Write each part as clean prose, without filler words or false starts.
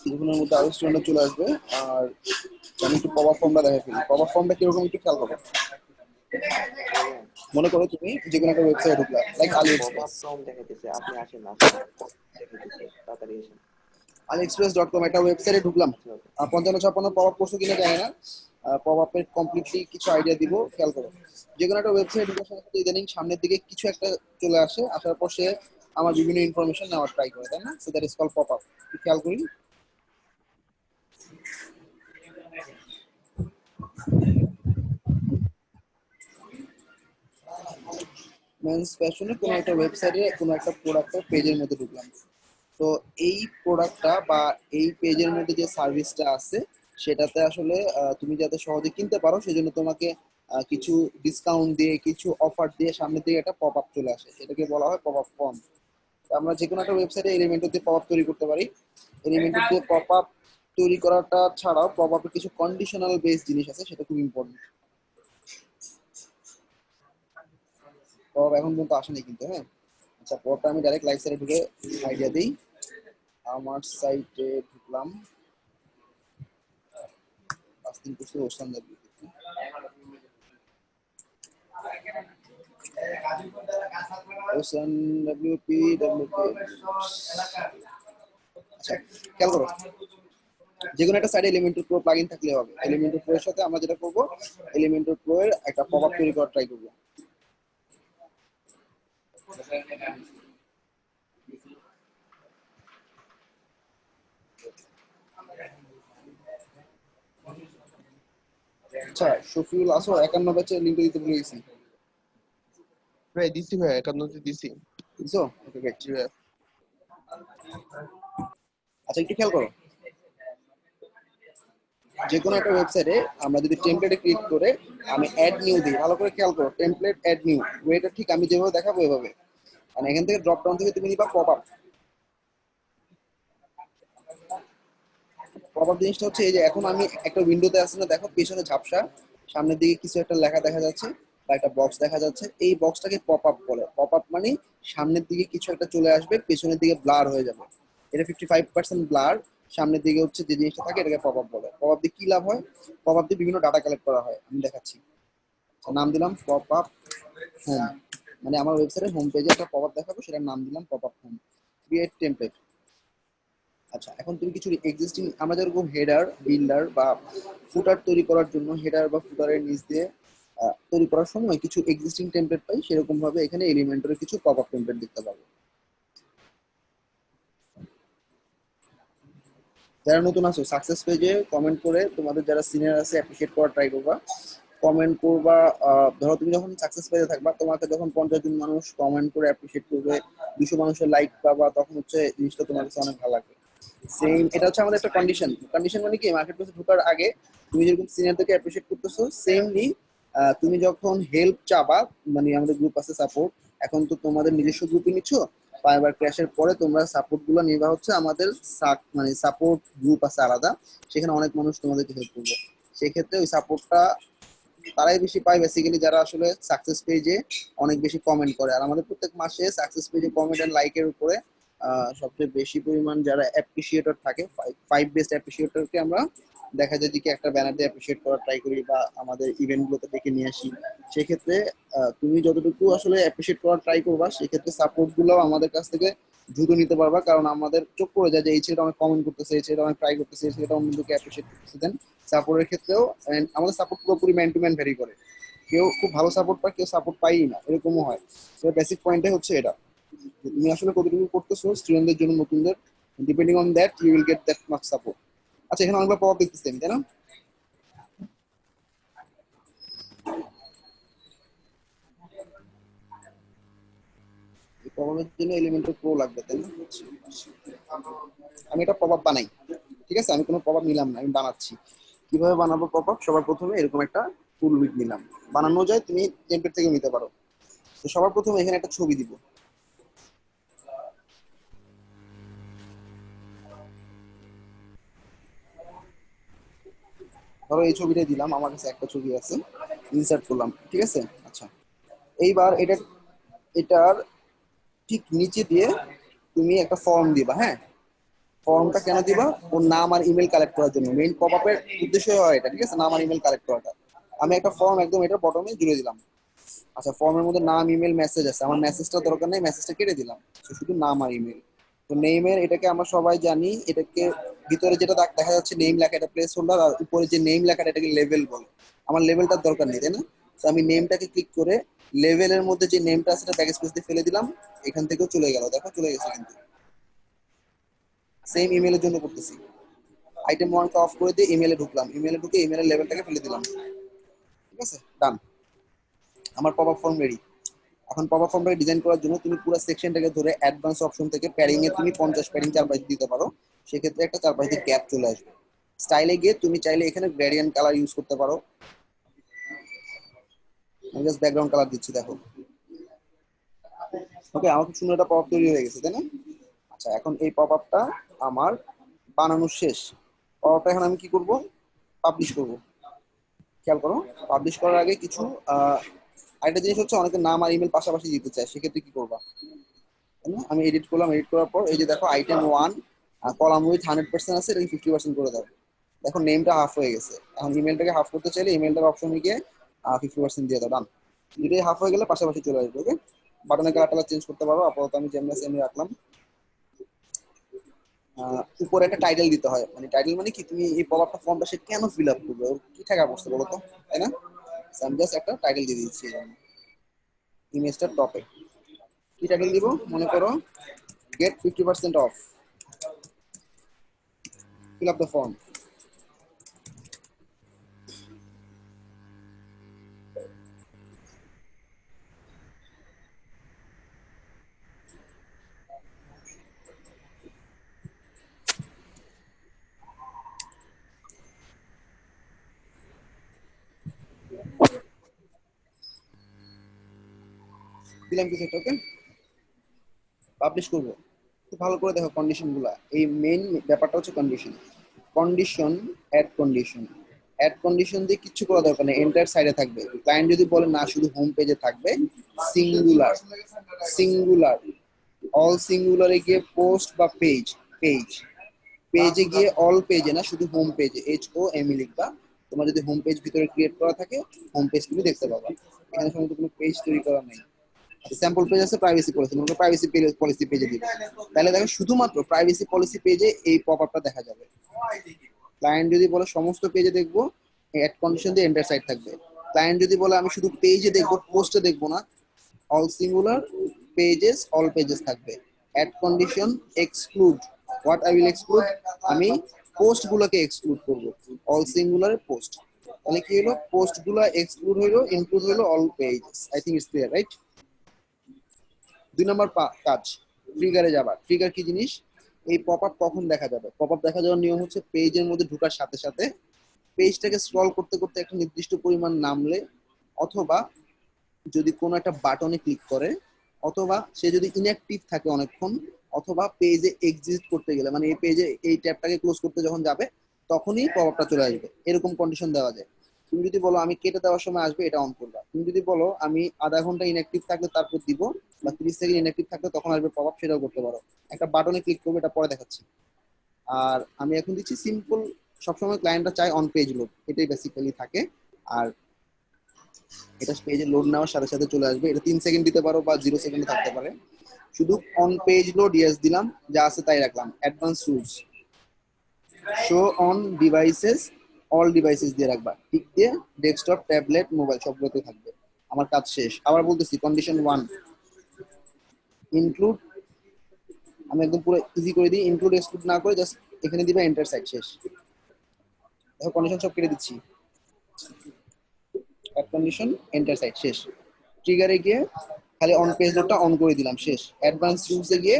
কিছুক্ষণের মধ্যে আরো স্টুডেন্ট চলে আসবে। আর আমি একটু পপ আপ ফর্মটা দেখে ফেলি। পপ আপ ফর্মটা কিরকম একটু খেয়াল করো। বলেন। মনে করো তুমি যে কোনো একটা ওয়েবসাইটে ঢুকলা, লাইক হ্যাঁ, আলি পপ আপ এক্সপ্রেস। ফর্ম দেখাইতেছে, আপনি আসেন আসেন, দেখাইতেছে, তাড়াতাড়ি আসেন। AliExpress.com একটা ওয়েবসাইটে ঢুকলাম। আচ্ছা ওকে। 55-56 পপ আপ করছো কিনা জানি না। পপ আপের কমপ্লিটলি কিছু আইডিয়া দিব, খেয়াল করো। যে কোনো একটা ওয়েবসাইট ঢুকার সাথে সাথে ইদানিং সামনের দিকে কিছু একটা চলে আসে, আসার পর সে আমার বিভিন্ন ইনফরমেশন নেওয়ার ট্রাই করে, তাই না? So that is call pop up. খেয়াল করি মেন্স ফ্যাশনে কোনো একটা ওয়েবসাইটে কোনো একটা প্রোডাক্টের পেজের মধ্যে ঢুকলাম। তো এই প্রোডাক্টটা বা এই পেজের মধ্যে যে সার্ভিসটা আছে সেটাতে আসলে তুমি যাতে সহজে কিনতে পারো সেজন্য তোমাকে কিছু ডিসকাউন্ট দিয়ে কিছু অফার দিয়ে সামনের দিকে একটা পপ আপ চলে আসে, সেটাকে বলা হয় পপ আপ ফর্ম। আমরা যে কোনো একটা ওয়েবসাইটে এলিমেন্টর দিয়ে পপ আপ তৈরি করতে পারি। এলিমেন্টর দিয়ে পপ আপ তৈরি করাটা ছাড়াও পপ আপের কিছু কন্ডিশনাল বেস জিনিস আছে, সেটা খুব ইম্পর্টেন্ট। পপ এখন পর্যন্ত আসেনি কিন্তু, হ্যাঁ। আচ্ছা, পপটা আমি ডাইরেক্ট লাইভ সাইটে ঢুকে আইডিয়া দিই। আমার সাইটে ঢুকলাম, 5 দিন করছি ওসান ওসান ডাব্লিউপি ডাব্লিউপি। আচ্ছা, খেয়াল করো, যে কোনো একটা সাইডে এলিমেন্টর প্রো প্লাগইন থাকলে হবে। এলিমেন্টর প্রো এর সাথে আমরা যেটা করব, এলিমেন্টর প্রো এর একটা পপ আপ তৈরি করার ট্রাই করব। আচ্ছা, শফিউল আসো, 51 ব্যাচের লিংক দিতে ভুলে গেছি। ভাই দিছি, ভাই একান্নতে দিছি। বুঝছো? Okay great. জি ভাই। আচ্ছা, একটু খেয়াল করো, যে কোনো একটা ওয়েবসাইটে আমরা যদি টেমপ্লেটে ক্লিক করে আমি অ্যাড নিউ দিই, ভালো করে খেয়াল করো, টেমপ্লেট অ্যাড নিউ ওয়েটা ঠিক আমি যেভাবে দেখাবো এভাবে। মানে এখান থেকে ড্রপ ডাউন থেকে তুমি নিবা পপ আপ। পপ আপ জিনিসটা হচ্ছে এই যে এখন আমি একটা উইন্ডোতে আছি না, দেখো পেছনে ঝাপসা, সামনের দিকে কিছু একটা লেখা দেখা যাচ্ছে বা একটা বক্স দেখা যাচ্ছে, এই বক্সটাকে পপ আপ বলে। পপ আপ মানে সামনের দিকে কিছু একটা চলে আসবে, পেছনের দিকে ব্লার হয়ে যাবে। এটা 55% ব্লার, সামনের দিকে হচ্ছে যে জিনিসটা থাকে এটাকে পপ আপ বলে। পপ আপ দিয়ে কি লাভ হয়? পপ আপ দিয়ে বিভিন্ন ডাটা কালেক্ট করা হয়, আমি দেখাচ্ছি। নাম দিলাম পপ আপ হোম, মানে আমার ওয়েবসাইটের হোম পেজে একটা পপ আপ দেখাবো, সেটার নাম দিলাম pop up home. Create template. আচ্ছা, এখন তুমি কিছু এক্সিস্টিং, আমরা যেরকম হেডার বিল্ডার বা ফুটার তৈরি করার জন্য হেডার বা ফুটারের নিচ দিয়ে তৈরি করার সময় কিছু এক্সিস্টিং টেমপ্লেট পাই, সেরকম ভাবে এখানে এলিমেন্টরের কিছু পপ আপ টেমপ্লেট দেখতে পাবো। যারা নতুন আছো সাকসেস পেজে কমেন্ট করে তোমাদের যারা সিনিয়র আছে অ্যাপ্রিশিয়েট করার ট্রাই করবা, কমেন্ট করবা। ধরো তুমি যখন সাকসেস পেজে থাকবা, তোমাকে যখন 50 জন মানুষ কমেন্ট করে অ্যাপ্রিশিয়েট করবে, 200 মানুষের লাইক পাবা, তখন হচ্ছে জিনিসটা তোমার কাছে অনেক ভালো লাগবে। সেম এটা হচ্ছে আমাদের একটা কন্ডিশন। কন্ডিশন মানে কি, মার্কেট প্লেসে ঢোকার আগে তুমি যেরকম সিনিয়রদেরকে অ্যাপ্রিশিয়েট করতেছো, সেমলি তুমি যখন হেল্প চাবা, মানে আমাদের গ্রুপ আছে সাপোর্ট, এখন তো তোমাদের নিজস্ব গ্রুপে নিচ্ছ, ফাইবার ক্র্যাশের পরে তোমরা সাপোর্ট গুলো নিবা হচ্ছে আমাদের মানে সাপোর্ট গ্রুপ আছে আলাদা, সেখানে অনেক মানুষ তোমাদেরকে হেল্প করবে। সেক্ষেত্রে ওই সাপোর্টটা তারাই বেশি পায় বেসিক্যালি যারা আসলে সাকসেস পেজে অনেক বেশি কমেন্ট করে। আর আমাদের প্রত্যেক মাসে সাকসেস পেজে কমেন্ট এন্ড লাইকের উপরে সবচেয়ে বেশি পরিমাণ যারা অ্যাপ্রিসিয়েটর থাকে, 5 বেস্ট অ্যাপ্রিসিয়েটরকে আমরা দেখা যায় যে কি একটা ব্যানার দিয়ে অ্যাপ্রিসিয়েট করার ট্রাই করি বা আমাদের ইভেন্ট গুলোতে ডেকে নিয়ে আসি। সেক্ষেত্রে তুমি যতটুকু আসলে অ্যাপ্রিসিয়েট করার ট্রাই করবা, সেক্ষেত্রে সাপোর্ট গুলো আমাদের কাছ থেকে দ্রুত নিতে পারবা, কারণ আমাদের চোখ পড়ে যায় যে এই ছেলেটা অনেক কমেন্ট করতেছে, এই ছেলেটা অনেক ট্রাই করতেছে, এই ছেলেটা অন্যদিকে অ্যাপ্রিসিয়েট করতেছে। দেন সাপোর্টের ক্ষেত্রেও and আমাদের সাপোর্ট পুরোপুরি ম্যান টু ম্যান ভ্যারি করে। কেউ খুব ভালো সাপোর্ট পায়, কেউ সাপোর্ট পাই না, এরকমও হয়। তো বেসিক পয়েন্টে হচ্ছে এটা, যে তুমি আসলে কতটুকু করতেছো স্টুডেন্টদের জন্য, নতুনদের, depending on that you will get that much support. আচ্ছা, এখানে অনেকবার প্রভাব দেখতেছি আমি, তাই না? এই প্রভাবের জন্য এলিমেন্টাল প্রো লাগবে, তাই না? আমি এটা প্রভাব বানাই, ঠিক আছে? আমি কোনো প্রভাব নিলাম না, আমি বানাচ্ছি। কিভাবে বানাবো প্রভাব? সবার প্রথমে এরকম একটা ফুল উইক নিলাম, বানানো যায়, তুমি টেমপ্লেট থেকে নিতে পারো। তো সবার প্রথমে এখানে একটা ছবি দিব। ধরো এই ছবিটাই দিলাম, আমার কাছে একটা ছবি আছে, ইনসার্ট করলাম, ঠিক আছে? আচ্ছা, এইবার এটার ঠিক নিচে দিয়ে তুমি একটা ফর্ম দিবা, হ্যাঁ? ফর্মটা কেন দিবা? ওর নাম আর ইমেল কালেক্ট করার জন্য। মেইন পপ আপের উদ্দেশ্য হয় এটা, ঠিক আছে, নাম আর ইমেল কালেক্ট করাটা। আমি একটা ফর্ম একদম এটা বটমে জুড়ে দিলাম। আচ্ছা, ফর্মের মধ্যে নাম ইমেল মেসেজ আছে, আমার মেসেজটা দরকার নেই, মেসেজটা কেটে দিলাম। তো শুধু নাম আর ইমেল। তো নেইমের এটাকে আমরা সবাই জানি, এটাকে ভিতরে যেটা দেখা যাচ্ছে নেম লেখা, এটা প্লেস হোল্ডার, আর উপরে যে নেম লেখাটা এটাকে লেভেল বলে। আমার লেভেলটার দরকার নেই, তাই না? তো আমি নেমটাকে ক্লিক করে লেভেলের মধ্যে যে নেমটা আছে সেটা ব্যাক স্পেস দিয়ে ফেলে দিলাম। এখান থেকেও চলে গেল, দেখো চলে গেছে। কিন্তু সেম ইমেলের জন্য করতেছি। আইটেম ওয়ানকে অফ করে দিয়ে ইমেলে ঢুকলাম, ইমেলে ঢুকে ইমেলের লেভেলটাকে ফেলে দিলাম। ঠিক আছে, ডান। আমার পপ আপ ফর্ম রেডি। এখন পপ আপ ফর্মটাকে ডিজাইন করার জন্য তুমি পুরো সেকশনটাকে ধরে অ্যাডভান্স অপশন থেকে প্যাডিং এ তুমি 50 প্যাডিং চারপাশ দিতে পারো। সেক্ষেত্রে একটা চারপাশ দিয়ে গ্যাপ চলে আসবে। স্টাইলে গিয়ে তুমি চাইলে এখানে গ্রেডিয়েন্ট কালার ইউজ করতে পারো। আমি জাস্ট ব্যাকগ্রাউন্ড কালার দিচ্ছি, দেখো। ওকে, আমার খুব সুন্দর একটা পপ আপ তৈরি হয়ে গেছে, তাই না? আচ্ছা, এখন এই পপ আপটা আমার বানানো শেষ। পপ আপটা এখন আমি কি করব? পাবলিশ করব। খেয়াল করো, পাবলিশ করার আগে কিছু আরেকটা জিনিস হচ্ছে, অনেকে নাম আর ইমেল পাশাপাশি দিতে চায়, সেক্ষেত্রে কি করবা? তাই না? আমি এডিট করলাম, এডিট করার পর এই যে দেখো আইটেম ওয়ান কলাম উইথ 100% আছে, এটাকে 50% করে দাও। দেখো নেমটা হাফ হয়ে গেছে। এখন ইমেলটাকে হাফ করতে চাইলে ইমেলটার অপশনে গিয়ে 50% দিয়ে দাও, ডান। দুটোই হাফ হয়ে গেলে পাশাপাশি চলে আসবে। ওকে, বাটনের কালার চেঞ্জ করতে পারো, আপাতত আমি যেমন সেমনি রাখলাম। উপরে একটা টাইটেল দিতে হয়, মানে টাইটেল মানে কি, তুমি এই পপ আপটা ফর্মটা সে কেন ফিল আপ করবে, ওর কি টাকা পড়ছে বলো তো, তাই না? আমি জাস্ট একটা টাইটেল দিয়ে দিচ্ছি ইমেজটার টপে। কি টাইটেল দিব? মনে করো get 50% off, fill up the form. দিলাম কিছু একটা, ওকে, পাবলিশ করবো। খুব ভালো করে দেখো কন্ডিশন গুলা, এই মেইন ব্যাপারটা হচ্ছে condition. Condition, add condition. Add condition দিয়ে কিচ্ছু করা দরকার নেই, এন্টার সাইডে থাকবে। ক্লায়েন্ট যদি বলে না শুধু হোম পেজে থাকবে, সিঙ্গুলার, সিঙ্গুলার, অল সিঙ্গুলারে গিয়ে পোস্ট বা পেজ, পেজ, পেজে গিয়ে অল পেজে না, শুধু হোম পেজে HOME লিখবা। তোমার যদি হোম পেজ ভিতরে ক্রিয়েট করা থাকে, হোম পেজ তুমি দেখতে পাবা। এখানে সম্ভবত কোনো পেজ তৈরি করা নেই। স্যাম্পল পেজ আছে প্রাইভেসি পলিসি, মনে করো প্রাইভেসি পলিসি পেজে দিবে। তাহলে দেখো শুধুমাত্র প্রাইভেসি পলিসি পেজে এই পপ আপটা দেখা যাবে। ক্লায়েন্ট যদি বলে সমস্ত পেজে দেখবো, অ্যাড কন্ডিশন দিয়ে এন্টার সাইড থাকবে। ক্লায়েন্ট যদি বলে আমি শুধু পেজে দেখবো, পোস্টে দেখবো না, all singular, pages, all pages থাকবে। Add condition exclude, what I will exclude, আমি পোস্ট গুলোকে এক্সক্লুড করবো, অল সিঙ্গুলার পোস্ট। তাহলে কি হলো, পোস্ট গুলো এক্সক্লুড হইলো, ইনক্লুড হইলো all pages. I think it's clear, right? 2 নম্বর কাজ, ট্রিগারে যাবা। ট্রিগার কি জিনিস? এই পপ আপ কখন দেখা যাবে? পপ আপ দেখা যাওয়ার নিয়ম হচ্ছে পেজের মধ্যে ঢোকার সাথে সাথে পেজটাকে স্ক্রল করতে করতে একটা নির্দিষ্ট পরিমাণ নামলে, অথবা যদি কোনো একটা বাটনে ক্লিক করে, অথবা সে যদি ইনঅ্যাক্টিভ থাকে অনেকক্ষণ, অথবা পেজে এক্সিট করতে গেলে, মানে এই পেজে এই ট্যাবটাকে ক্লোজ করতে যখন যাবে, তখনই পপ আপটা চলে আসবে। এরকম কন্ডিশন দেওয়া যায়। তুমি যদি বলো আমি কেটে দেওয়ার সময় আসবে, এটা অন করবা। তুমি যদি বলো আমি আধা ঘন্টা ইনঅ্যাক্টিভ থাকলে তারপর দিব, বা 30 সেকেন্ড ইনঅ্যাক্টিভ থাকলে তখন আসবে পপ আপ, সেটাও করতে পারো। একটা বাটনে ক্লিক করবে, এটা পরে দেখাচ্ছি। আর আমি এখন দিচ্ছি সিম্পল। সবসময় ক্লায়েন্টরা চায় অন পেজ লোড, এটাই বেসিক্যালি থাকে। আর এটা পেজে লোড নেওয়ার সাথে সাথে চলে আসবে। এটা 3 সেকেন্ড দিতে পারো বা 0 সেকেন্ডে থাকতে পারে। শুধু অন পেজ লোড ইয়েস দিলাম, যা আছে তাই রাখলাম। Advance rules, show on devices, all devices দিয়ে রাখবা, ঠিক দিয়ে ডেস্কটপ, ট্যাবলেট, মোবাইল সবগুলোতে থাকবে। আমার কাজ শেষ। আবার বলতেছি, কন্ডিশন ওয়ান, ইনক্লুড, আমি একদম পুরো ইজি করে দিই, ইনক্লুড এক্সক্লুড না করে জাস্ট এখানে দিবা এন্টার সাইড, শেষ। দেখো কন্ডিশন সব কেটে দিচ্ছি, অ্যাড কন্ডিশন, এন্টার সাইড, শেষ। ট্রিগারে গিয়ে খালি অন পেজ লোডটা অন করে দিলাম, শেষ। অ্যাডভান্স রুলসে গিয়ে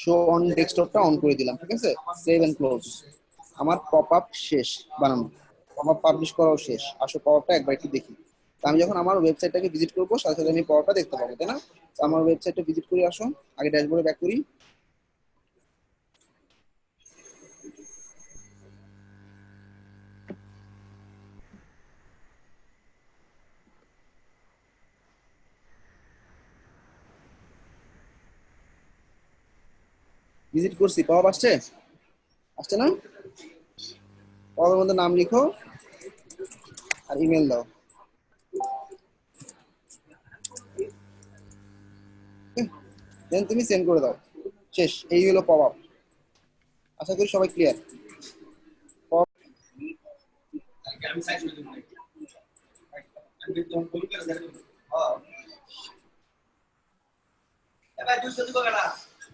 শো অন ডেস্কটপটা অন করে দিলাম, ঠিক আছে। Save and close. আমার পপ আপ শেষ বানানো, পপ আপ পাবলিশ করাও শেষ। আসো পপ আপটা একবার একটু দেখি। তো আমি যখন আমার ওয়েবসাইটটাকে ভিজিট করবো, সাথে সাথে আমি পপ আপটা দেখতে পাবো, তাই না? তো আমার ওয়েবসাইটটা ভিজিট করি, আসো আগে ড্যাশবোর্ডে ব্যাক করি। ভিজিট করছি, পপ আপ আসছে। আসছে না? পপের মধ্যে নাম লিখো আর ইমেল দাও। দেন তুমি সেন্ড করে দাও, শেষ। এই হলো পপ আপ। আশা করি সবাই ক্লিয়ার।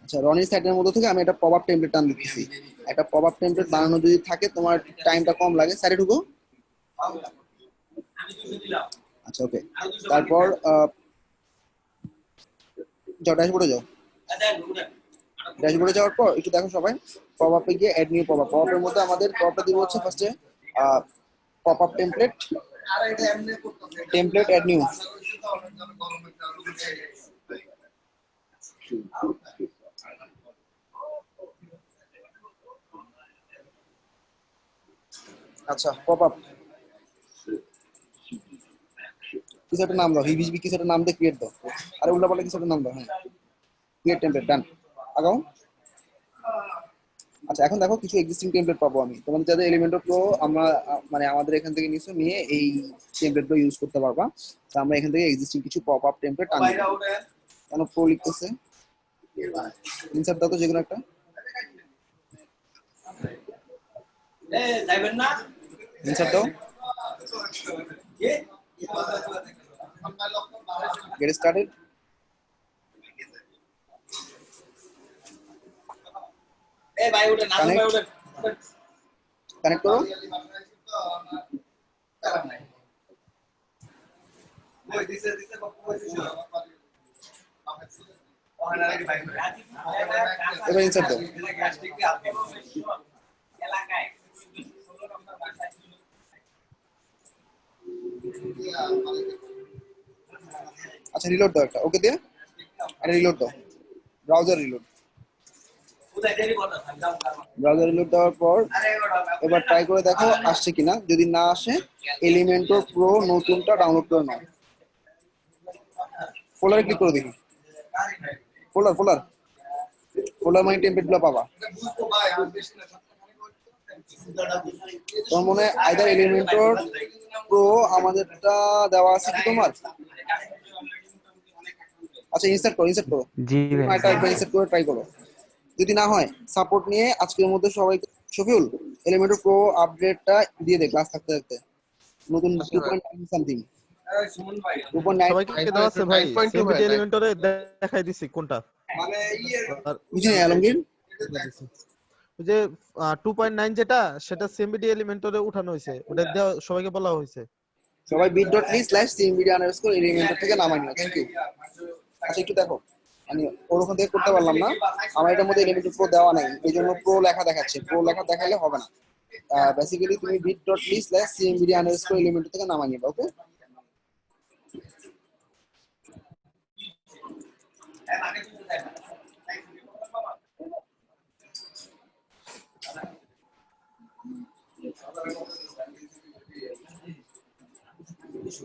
আচ্ছা, রনির সাইটের মধ্যে থেকে আমি একটা পপ আপ টেমপ্লেট টান দিতেছি। একটা পপ আপ টেমপ্লেট বানানো যদি থাকে, তোমার টাইমটা কম লাগে, সাইডে ঢুকো। আচ্ছা, ওকে। তারপর যাও ড্যাশবোর্ডে যাও। ড্যাশবোর্ডে যাওয়ার পর একটু দেখো সবাই, পপ আপে গিয়ে add new pop up. Pop আপের মধ্যে আমাদের পপ আপটা দিব হচ্ছে ফার্স্টে pop up template, template add new. আচ্ছা, পপ আপ কিছু একটা নাম দাও, হিবিজিবি কিছু একটা নাম দিয়ে ক্রিয়েট দাও। আরে উল্টাপাল্টা কিছু একটা নাম দাও। হ্যাঁ, ক্রিয়েট টেমপ্লেট, ডান। আগাও। আচ্ছা, এখন দেখো কিছু এক্সিস্টিং টেমপ্লেট পাবো আমি। তোমাদের যাদের এলিমেন্টর প্রো, আমরা মানে আমাদের এখান থেকে নিছো, নিয়ে এই টেমপ্লেটগুলো ইউজ করতে পারবা। তো আমরা এখান থেকে এক্সিস্টিং কিছু পপ আপ টেমপ্লেট টানি। কেন প্রো লিখতেছে? ইনসার্ট দাও তো যেকোনো একটা। ইনসার্ট দাও। Get started. কানেক্ট, কানেক্ট করো। এবার ইনসার্ট দাও। আচ্ছা, রিলোড দাও একটা, ওকে দিয়ে একটা রিলোড দাও। Browser reload. ব্রাউজার রিলোড দেওয়ার পর এবার ট্রাই করে দেখো আসছে কিনা। যদি না আসে, এলিমেন্টর প্রো নতুনটা ডাউনলোড করে নাও। ফোল্ডারে ক্লিক করে দেখি। ফোল্ডার ফোল্ডার ফোল্ডার মানে টেমপ্লেটগুলো পাবা। তোমার মনে হয় আইদার এলিমেন্টর প্রো আমাদেরটা দেওয়া আছে কি তোমার? আচ্ছা, ইনসার্ট করো, ইনসার্ট করো। জি ভাই। এটা একবার ইনসার্ট করে ট্রাই করো। যদি না হয়, সাপোর্ট নিয়ে আজকের মধ্যে সবাইকে, শফিউল এলিমেন্টর প্রো আপডেটটা দিয়ে দে ক্লাস থাকতে থাকতে। নতুন আচ্ছা ভাই। 2.9 সামথিং, 2.9। সবাইকে দেওয়া আছে ভাই, 9.2 সিএমডি ভাই, এলিমেন্টরে দেখাই দিছি কোনটা। আর বুঝি না আলমগীর। দেখাই দিছি। ওই যে 2.9 যেটা, সেটা সিএমডি এলিমেন্টরে উঠানো হয়েছে, ওটা দেওয়া সবাইকে বলা হয়েছে। সবাই bit.ly/cmd_element থেকে নামাই নিও। Thank you. আচ্ছা, একটু দেখো, আমি ওর ওখান থেকে করতে পারলাম না। আমার এটার মধ্যে এলিমেন্টর প্রো দেওয়া নাই, এই জন্য প্রো লেখা দেখাচ্ছে। প্রো লেখা দেখালে হবে না। বেসিক্যালি তুমি bit.ly/cmd_element থেকে নামাই নিবা। ওকে।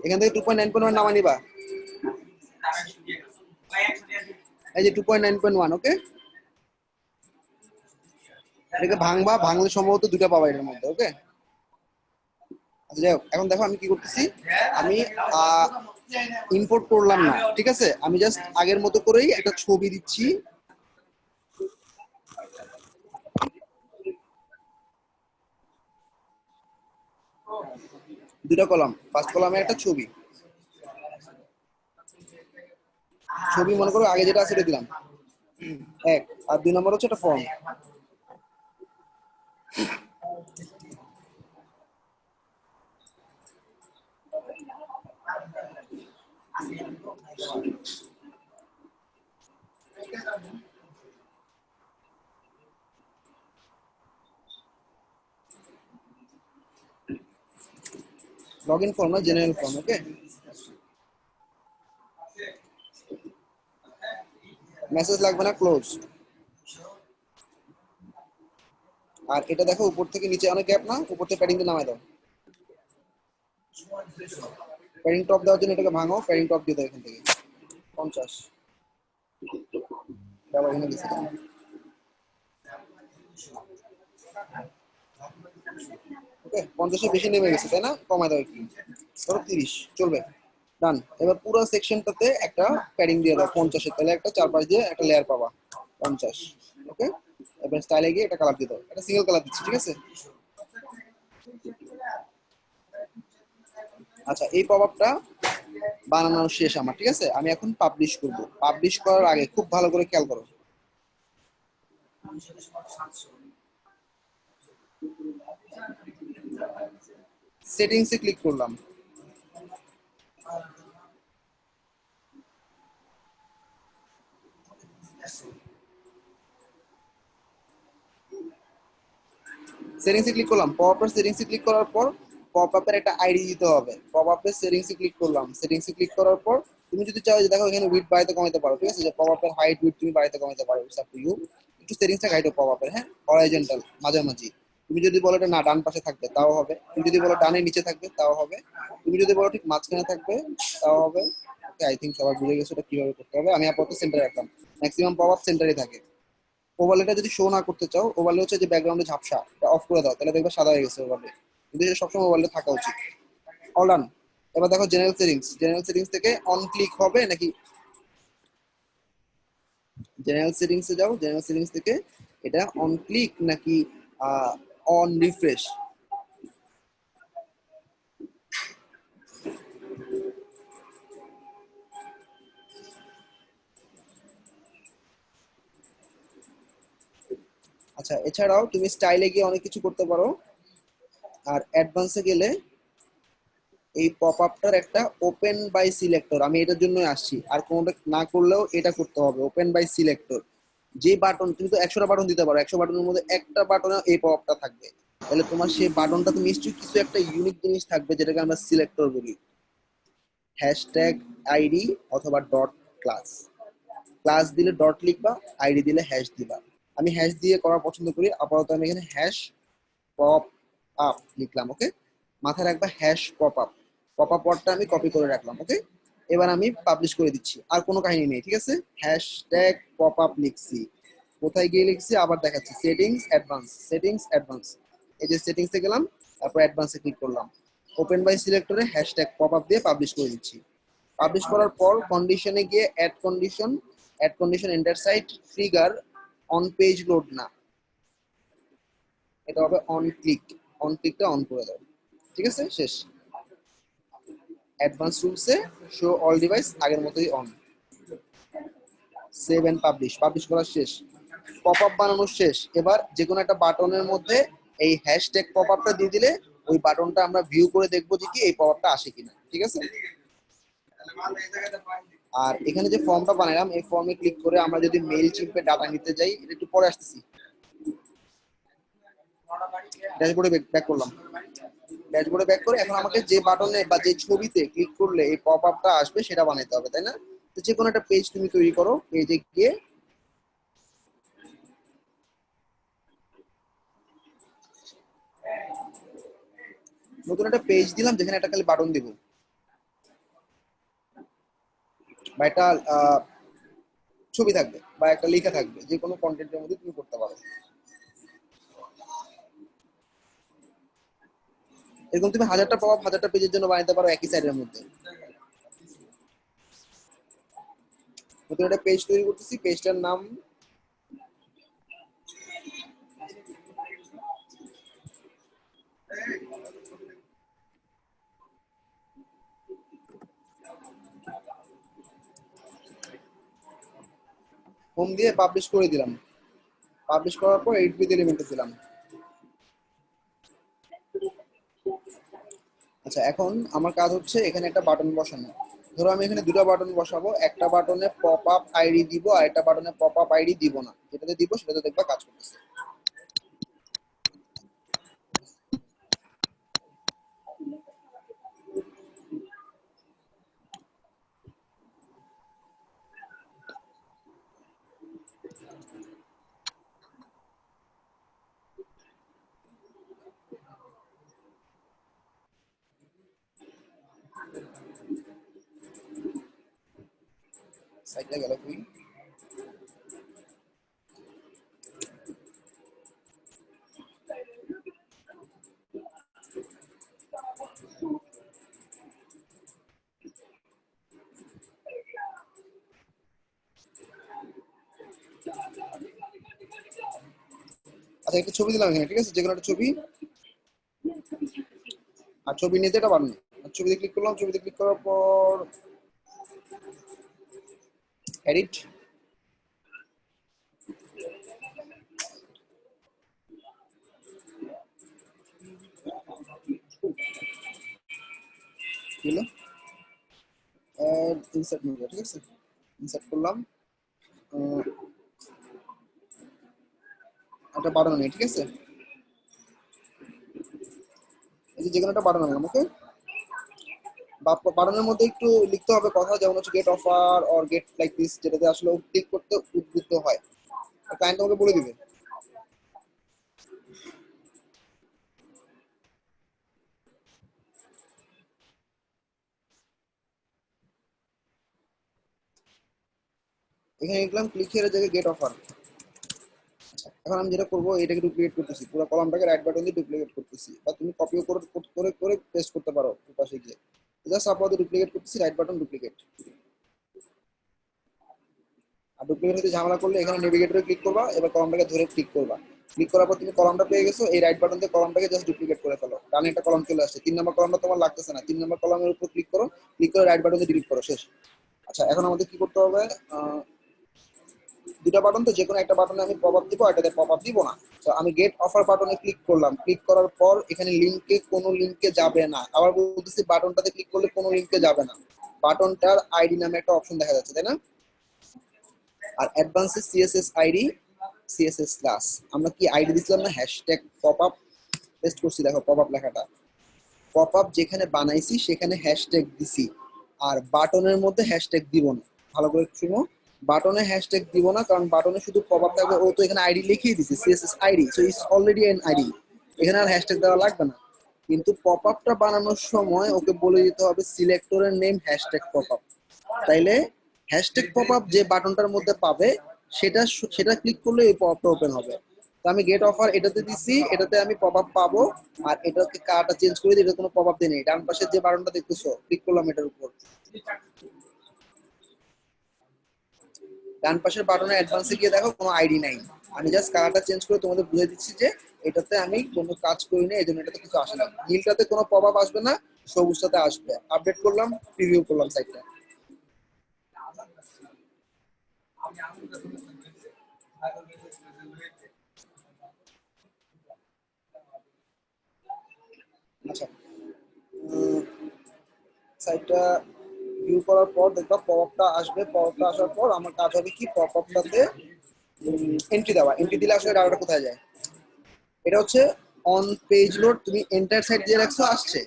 এখান থেকে 2.9.1 নামাই নিবা। এই যে 2.9.1। ওকে, এটাকে ভাঙবা, ভাঙলে সম্ভবত দুটো পাবা এর মধ্যে। ওকে। আচ্ছা, যাই হোক, এখন দেখো আমি কি করতেছি। আমি ইম্পোর্ট করলাম না, ঠিক আছে। আমি জাস্ট আগের মতো করেই একটা ছবি দিচ্ছি। দুটো কলাম, ফার্স্ট কলামে একটা ছবি, ছবি মনে করো আগে যেটা আছে সেটা দিলাম এক। আর 2 নম্বর হচ্ছে একটা ফর্ম। লগ ইন ফর্ম না, জেনারেল ফর্ম। ওকে। মেসেজ লাগবে না, ক্লোজ। আর এটা দেখো উপর থেকে নিচে অনেক গ্যাপ না, উপর থেকে প্যাডিং দিয়ে নামাই দাও। প্যাডিং টপ দেওয়ার জন্য এটাকে ভাঙো, প্যাডিং টপ দিয়ে দাও এখান থেকে 50। আবার এখানে দিছি। ওকে 50-এর বেশি নেমে গেছে তাই না, কমায় দাও একটু, ধরো 30 চলবে, ডান। এবার পুরো সেকশনটাতে একটা প্যাডিং দিয়ে দাও 50-এর, তাহলে একটা চারপাশ দিয়ে একটা লেয়ার পাবা 50। ওকে, এবার স্টাইলে গিয়ে একটা কালার দিয়ে দাও, একটা সিঙ্গেল কালার দিচ্ছি, ঠিক আছে। আচ্ছা, এই পপআপটা বানানো শেষ আমার, ঠিক আছে। আমি এখন পাবলিশ করব। পাবলিশ করার আগে খুব ভালো করে খেয়াল করো, সেটিংসে ক্লিক করলাম, সেটিংসে ক্লিক করলাম, পপআপের সেটিংসে ক্লিক করার পর পপআপের একটা আইডি দিতে হবে। পপআপের সেটিংসে ক্লিক করলাম, সেটিংসে ক্লিক করার পর তুমি যদি চাও যে দেখো এখানে উইডথ বাড়াতে কমাতে পারো, ঠিক আছে, যে পপআপের হাইট উইডথ তুমি বাড়াতে কমাতে পারো, ইটস আপ টু ইউ। একটু সেটিংসটা গাইডো পপআপের, হ্যাঁ, হরাইজন্টাল মাঝামাঝি। তুমি যদি বলো এটা না ডান পাশে থাকবে তাও হবে, তুমি যদি বলো ডানে নিচে থাকবে তাও হবে, তুমি যদি বলো ঠিক মাঝখানে থাকবে তাও হবে। ওকে, আই থিংক সবাই বুঝে গেছে এটা কিভাবে করতে হবে। আমি আপাতত সেন্টারে রাখলাম, ম্যাক্সিমাম পপআপ সেন্টারে থাকে। ওভারলেটা যদি শো না করতে চাও, ওভারলে হচ্ছে যে ব্যাকগ্রাউন্ডে ঝাপসা, এটা অফ করে দাও, তাহলে দেখবে সাদা হয়ে গেছে ওভারলে, কিন্তু এটা সবসময় ওভারলে থাকা উচিত। All done. এবার দেখো জেনারেল সেটিংস, জেনারেল সেটিংস থেকে অন ক্লিক হবে নাকি, জেনারেল সেটিংসে যাও, জেনারেল সেটিংস থেকে এটা অন ক্লিক নাকি অন রিফ্রেশ। আচ্ছা, এছাড়াও তুমি স্টাইলে গিয়ে অনেক কিছু করতে পারো, আর অ্যাডভান্সে গেলে এই পপআপটার একটা ওপেন বাই সিলেক্টর, আমি এটার জন্যই আসছি, আর কোনোটা না করলেও এটা করতে হবে, ওপেন বাই সিলেক্টর। যে বাটন, তুমি তো 100টা বাটন দিতে পারো, 100 বাটনের মধ্যে একটা বাটনে এই পপআপটা থাকবে, তাহলে তোমার সেই বাটনটা তো নিশ্চয়ই কিছু একটা ইউনিক জিনিস থাকবে, যেটাকে আমরা সিলেক্টর বলি। হ্যাশট্যাগ আইডি অথবা ডট ক্লাস, ক্লাস দিলে ডট লিখবা, আইডি দিলে হ্যাশ দিবা। আমি হ্যাশ দিয়ে করা পছন্দ করি, আপাতত আমি এখানে হ্যাশ পপ আপ লিখলাম। ওকে, মাথায় রাখবা hash pop up, pop up ওয়ার্ডটা আমি কপি করে রাখলাম। ওকে, এবার আমি পাবলিশ করে দিচ্ছি, আর কোনো কাহিনী নেই, ঠিক আছে। হ্যাশট্যাগ পপ আপ লিখছি, কোথায় গিয়ে লিখছি আবার দেখাচ্ছি, সেটিংস অ্যাডভান্স, সেটিংস অ্যাডভান্স, এই যে সেটিংসে গেলাম, তারপর অ্যাডভান্সে ক্লিক করলাম, ওপেন বাই সিলেক্টরে হ্যাশট্যাগ পপ আপ দিয়ে পাবলিশ করে দিচ্ছি। পাবলিশ করার পর কন্ডিশনে গিয়ে add condition entire site trigger on page load না, এটা হবে অন ক্লিক, অন ক্লিকটা অন করে দাও, ঠিক আছে, শেষ। অ্যাডভান্স রুলসে শো অল ডিভাইস আগের মতোই on, save and publish, publish করা শেষ, পপ আপ বানানো শেষ। এবার যে কোনো একটা বাটনের মধ্যে এই হ্যাশট্যাগ পপ আপটা দিয়ে দিলে ওই বাটনটা আমরা ভিউ করে দেখবো যে কি এই পপ আপটা আসে কিনা, ঠিক আছে। আর এখানে যে ফর্মটা বানালাম, এই ফর্মে ক্লিক করে আমরা যদি মেইল চিম্পে ডাটা নিতে যাই, এটা একটু পরে আসতেছি, ড্যাশবোর্ডে ব্যাক করলাম, ড্যাশবোর্ডে ব্যাক করে এখন আমাকে যে বাটনে বা যে ছবিতে ক্লিক করলে এই পপ আপটা আসবে সেটা বানাইতে হবে, তাই না। তো যে কোনো একটা পেজ তুমি তৈরি করো, পেজে গিয়ে নতুন একটা পেজ দিলাম, যেখানে একটা খালি বাটন দিব বা একটা ছবি থাকবে বা একটা লেখা থাকবে, যে কোনো কন্টেন্টের মধ্যে তুমি করতে পারো। এরকম তুমি 1000টা পপ আপ 1000টা পেজের জন্য বানাতে পারো একই সাইডের মধ্যে। নতুন একটা পেজ তৈরি করতেছি, পেজটার নাম হোম দিয়ে পাবলিশ করে দিলাম, পাবলিশ করার পর এডিট উইথ এলিমেন্টে দিলাম। আচ্ছা, এখন আমার কাজ হচ্ছে এখানে একটা বাটন বসানো। ধরো আমি এখানে দুটো বাটন বসাবো, একটা বাটনে পপ আপ আইডি দিব আর একটা বাটনে পপ আপ আইডি দিব না, যেটাতে দিব সেটাতে দেখবা কাজ করতেছে। সাইডে গেল তুই, আচ্ছা একটা ছবি দিলাম এখানে, ঠিক আছে, যে কোনো একটা ছবি, আর ছবি নিতে এটা বানানো। ছবিতে ক্লিক করলাম, ছবিতে ক্লিক করার পর এডিট, হলো ইনসার্ট মিডিয়া, ঠিক আছে, ইনসার্ট করলাম, একটা বাটন নেই, ঠিক আছে, এই যে কোনো একটা বাটন আনলাম, ওকে। বাটনের মধ্যে একটু লিখতে হবে কথা, যেমন হচ্ছে get offer or get like this, যেটাতে আসলে ক্লিক করতে উদ্বুদ্ধ হয়, ক্লায়েন্ট আমাকে বলে দিবে। এখানে লিখলাম ক্লিক হিয়ার জায়গায় গেট অফার। এখন আমি যেটা করবো, এটাকে ডুপ্লিকেট করতেছি, পুরো কলামটাকে রাইট বাটন দিয়ে ডুপ্লিকেট করতেছি, বা তুমি কপিও করে করে করে পেস্ট করতে পারো পাশে গিয়ে। জাস্ট আপাতত ডুপ্লিকেট করতেছি, রাইট বাটন ডুপ্লিকেট। আর ডুপ্লিকেট হতে ঝামেলা করলে এখানে নেভিগেটরে ক্লিক করবা, এবার কলামটাকে ধরে ক্লিক করবা, ক্লিক করার পর তুমি কলামটা পেয়ে গেছো, এই রাইট বাটন দিয়ে কলামটাকে জাস্ট ডুপ্লিকেট করে ফেলো, ডানে একটা কলাম চলে আসছে, 3 নম্বর কলামটা তোমার লাগতেছে না, 3 নম্বর কলামের উপর ক্লিক করো, ক্লিক করে রাইট বাটন দিয়ে ডিলিট করো, শেষ। আচ্ছা এখন আমাদের কি করতে হবে, দুটা বাটন তো, যে কোনো একটা বাটনে আমি পপ আপ দিব, এটাতে পপ আপ দিব না। তো আমি গেট অফার বাটনে ক্লিক করলাম, ক্লিক করার পর এখানে কোনো লিঙ্কে যাবে না, আবার বলতেছি বাটনটাতে ক্লিক করলে কোনো লিঙ্কে যাবে না, বাটনটার আইডি নামে একটা অপশন দেখা যাচ্ছে, তাই না? আর অ্যাডভান্সে সিএসএস আইডি, সিএসএস ক্লাস, আমরা কি আইডি দিছিলাম না, হ্যাশট্যাগ পপ আপ, পেস্ট করছি, দেখো পপ আপ লেখাটা, পপ আপ যেখানে বানাইছি সেখানে হ্যাশট্যাগ দিছি, আর বাটনের মধ্যে হ্যাশট্যাগ দিব না, ভালো করে শুনো, বাটনে হ্যাশট্যাগ দিব না, কারণ বাটনে শুধু পপ আপ থাকবে, ও তো এখানে আইডি লিখিয়ে দিছে CSS ID, so it's already N ID, এখানে আর হ্যাশট্যাগ দেওয়া লাগবে না। কিন্তু পপ আপটা বানানোর সময় ওকে বলে দিতে হবে সিলেক্টরের নেম হ্যাশট্যাগ পপ আপ, তাইলে হ্যাশট্যাগ পপ আপ যে বাটনটার মধ্যে পাবে সেটা সেটা ক্লিক করলে এই পপ আপটা ওপেন হবে। তো আমি গেট অফার এটাতে দিছি, এটাতে আমি পপ আপ পাবো, আর এটাকে কার্ডটা চেঞ্জ করে দিই, এটা কোনো পপ আপ দিয়ে নেই, ডান পাশে যে বাটনটা দেখতেছো ক্লিক করলাম এটার উপর, ডান পাশের বাটনে অ্যাডভান্সে গিয়ে দেখো কোনো আইডি নাই, আমি জাস্ট কালারটা চেঞ্জ করে তোমাদের বুঝিয়ে দিচ্ছি যে এটাতে আমি কোনো কাজ করি না, এই জন্য এটাতে কিছু আসে না, নীলটাতে কোনো পপ আপ আসবে না, সবুজটাতে আসবে। আপডেট করলাম, প্রিভিউ করলাম সাইটটা। আচ্ছা সাইটটা ভিউ করার পর দেখবা পপ আপটা আসবে, পপ আপটা আসার পর আমার কাজ হবে কি, পপ আপটাতে এন্ট্রি দেওয়া, এন্ট্রি দিলে আসলে ডাটাটা কোথায় যায়, এটা হচ্ছে অন পেজ লোড, তুমি এন্টার সাইট দিয়ে রাখছো, আসছে,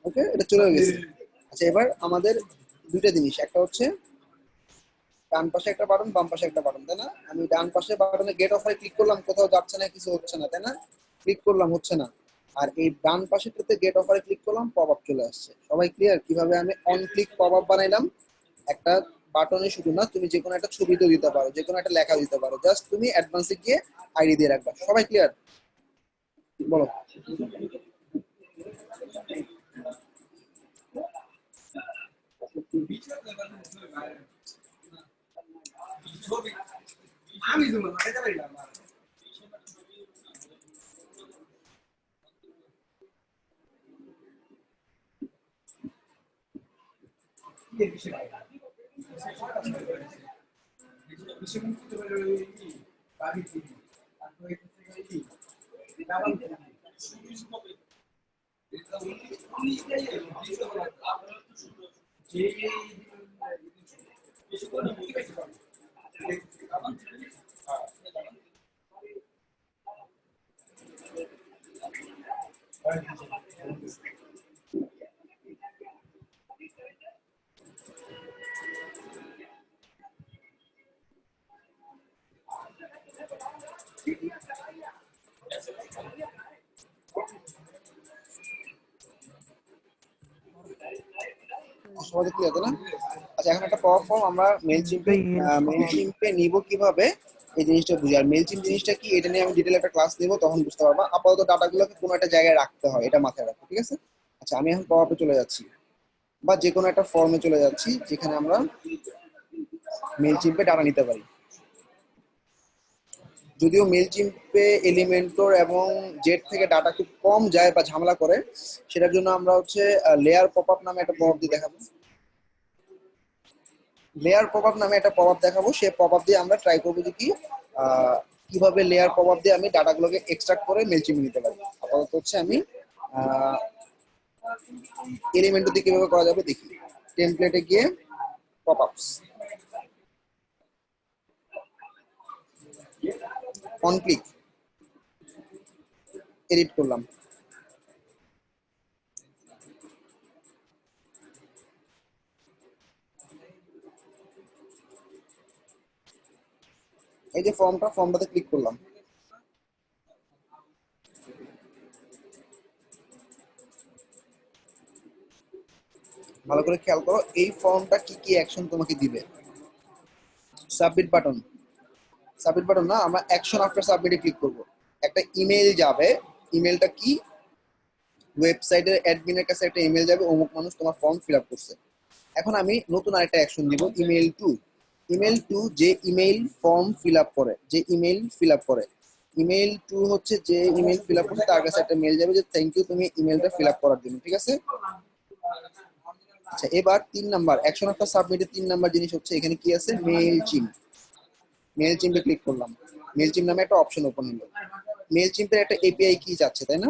ওকে, এটা চলে গেছে। আচ্ছা এবার আমাদের দুইটা জিনিস, একটা হচ্ছে ডান পাশে একটা বাটন, বাম পাশে একটা বাটন, তাই না? আমি ডান পাশে বাটনে গেট অফারে ক্লিক করলাম, কোথাও যাচ্ছে না, কিছু হচ্ছে না, তাই না? ক্লিক করলাম, হচ্ছে না। আর এই ডান পাশেটাতে গেট অফারে ক্লিক করলাম, পপ আপ চলে আসছে। সবাই ক্লিয়ার কিভাবে আমি অন ক্লিক পপ আপ বানাইলাম? একটা বাটনে শুধু না, তুমি যে কোনো একটা ছবিতে দিতে পারো, যে কোনো একটা লেখা দিতে পারো, জাস্ট তুমি অ্যাডভান্সে গিয়ে আইডি দিয়ে রাখবা। সবাই ক্লিয়ার? বলো। সবাই ক্লিয়ার, তাই না? আচ্ছা এখন একটা পাওয়ার ফর্ম আমরা মেইলচিম্পে নিব কিভাবে, এই জিনিসটা বুঝি। আর মেইলচিম্প জিনিসটা কি, এটা নিয়ে আমি ডিটেইল একটা ক্লাস নিব, তখন বুঝতে পারবা। আপাতত ডাটাগুলোকে কোনো একটা জায়গায় রাখতে হয়, এটা মাথায় রাখো, ঠিক আছে? আচ্ছা আমি এখন পাওয়ার আপে চলে যাচ্ছি, বা যে কোনো একটা ফর্মে চলে যাচ্ছি যেখানে আমরা মেইলচিম্পে ডাটা নিতে পারি। যদিও মেলচিম্পে এলিমেন্টর এবং জেট থেকে ডাটা খুব কম যায় বা ঝামেলা করে, সেটার জন্য আমরা হচ্ছে লেয়ার পপআপ নামে একটা পপআপ দিয়ে দেখাবো। লেয়ার পপআপ নামে একটা পপআপ দেখাবো, সেই পপআপ দিয়ে আমরা ট্রাই করবো যে কি কিভাবে লেয়ার পপআপ দিয়ে আমি ডাটাগুলোকে এক্সট্রাক্ট করে মেলচিম্পে নিতে পারি। আপাতত হচ্ছে আমি এলিমেন্ট দিয়ে কিভাবে করা যাবে দেখি। টেমপ্লেটে গিয়ে পপআপস অন ক্লিক এডিট করলাম। এই যে ফর্মটাতে ক্লিক করলাম। ভালো করে খেয়াল করো এই ফর্মটা কি কি অ্যাকশন তোমাকে দিবে। সাবমিট বাটন, সাবমিট বাটন না, আমরা অ্যাকশন আফটার সাবমিটে ক্লিক করব। একটা ইমেল যাবে, ইমেলটা কি, ওয়েবসাইটের অ্যাডমিনের কাছে একটা ইমেল যাবে, অমুক মানুষ তোমার ফর্ম ফিল আপ করছে। এখন আমি নতুন আরেকটা অ্যাকশন দিব, ইমেল টু। ইমেল টু যে ইমেল ফর্ম ফিল আপ করে, যে ইমেল ফিল আপ করে, ইমেল টু হচ্ছে যে ইমেল ফিল আপ করছে তার কাছে একটা মেল যাবে যে থ্যাংক ইউ তুমি ইমেলটা ফিল আপ করার জন্য, ঠিক আছে। আচ্ছা এবার 3 নাম্বার অ্যাকশন আফটার সাবমিটের 3 নাম্বার জিনিস হচ্ছে এখানে কি আছে, মেইলচিম্প। মেইলচিম্পে ক্লিক করলাম, মেইলচিম্প নামে একটা অপশন ওপেন হলো। মেইলচিম্পের একটা এপিআই কি যাচ্ছে তাই না।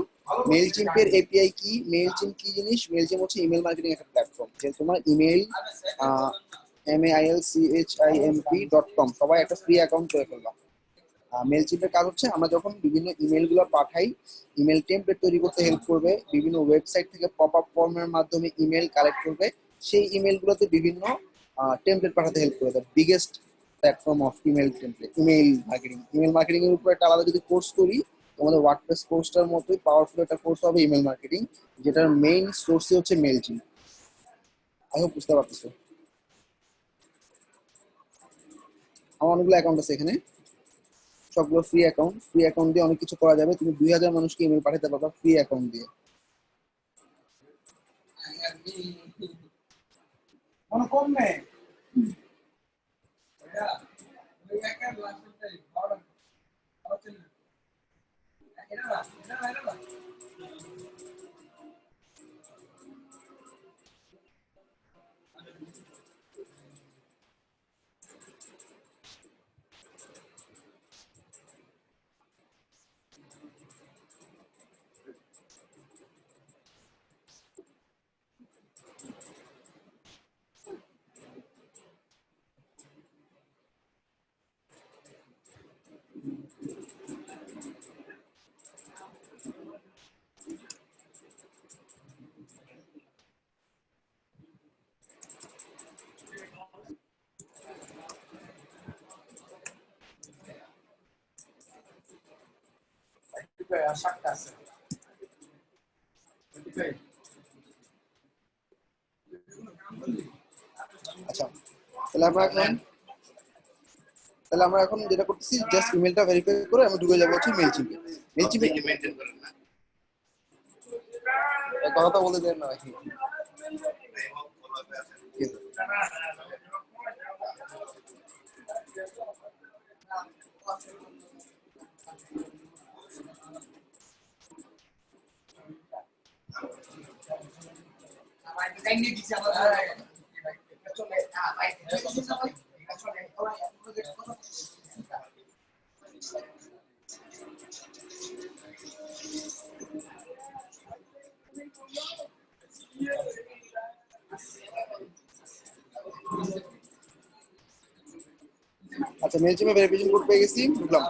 মেইলচিম্পের এপিআই কি, মেইলচিম্প কি জিনিস, মেইলচিম্প হচ্ছে ইমেল মার্কেটিং একটা প্ল্যাটফর্ম, যে তোমার ইমেল mailchimp.com সবাই একটা ফ্রি অ্যাকাউন্ট করে ফেললাম। মেইলচিম্পের কাজ হচ্ছে আমরা যখন বিভিন্ন ইমেলগুলো পাঠাই, ইমেল টেমপ্লেট তৈরি করতে হেল্প করবে, বিভিন্ন ওয়েবসাইট থেকে পপআপ ফর্মের মাধ্যমে ইমেল কালেক্ট করবে, সেই ইমেলগুলোতে বিভিন্ন টেমপ্লেট পাঠাতে হেল্প করবে। Biggest platform of email template, email marketing. Email marketing এর উপর একটা আলাদা যদি কোর্স করি, তোমাদের ওয়ার্ডপ্রেস কোর্সটার মতোই পাওয়ারফুল একটা কোর্স হবে ইমেল মার্কেটিং, যেটার মেইন সোর্সই হচ্ছে মেইলচিম্প। আই হোপ বুঝতে পারতেছো। আমার অনেকগুলো অ্যাকাউন্ট আছে এখানে, সবগুলো ফ্রি অ্যাকাউন্ট। ফ্রি অ্যাকাউন্ট দিয়ে অনেক কিছু করা যাবে, তুমি 2000 মানুষকে ইমেল পাঠাতে পারবা ফ্রি অ্যাকাউন্ট দিয়ে। আচ্ছা তাহলে আমরা এখন যেটা করতেছি, জাস্ট ইমেলটা ভেরিফাই করে আমি ঢুকে যাবো হচ্ছে মেইলচিম্পে। মেইলচিম্পে কথা তো বলে দেন না নাকি। আচ্ছা মেইলচিম্পে ভেরিফিকেশন কোড পেয়ে গেছি, ঢুকলাম।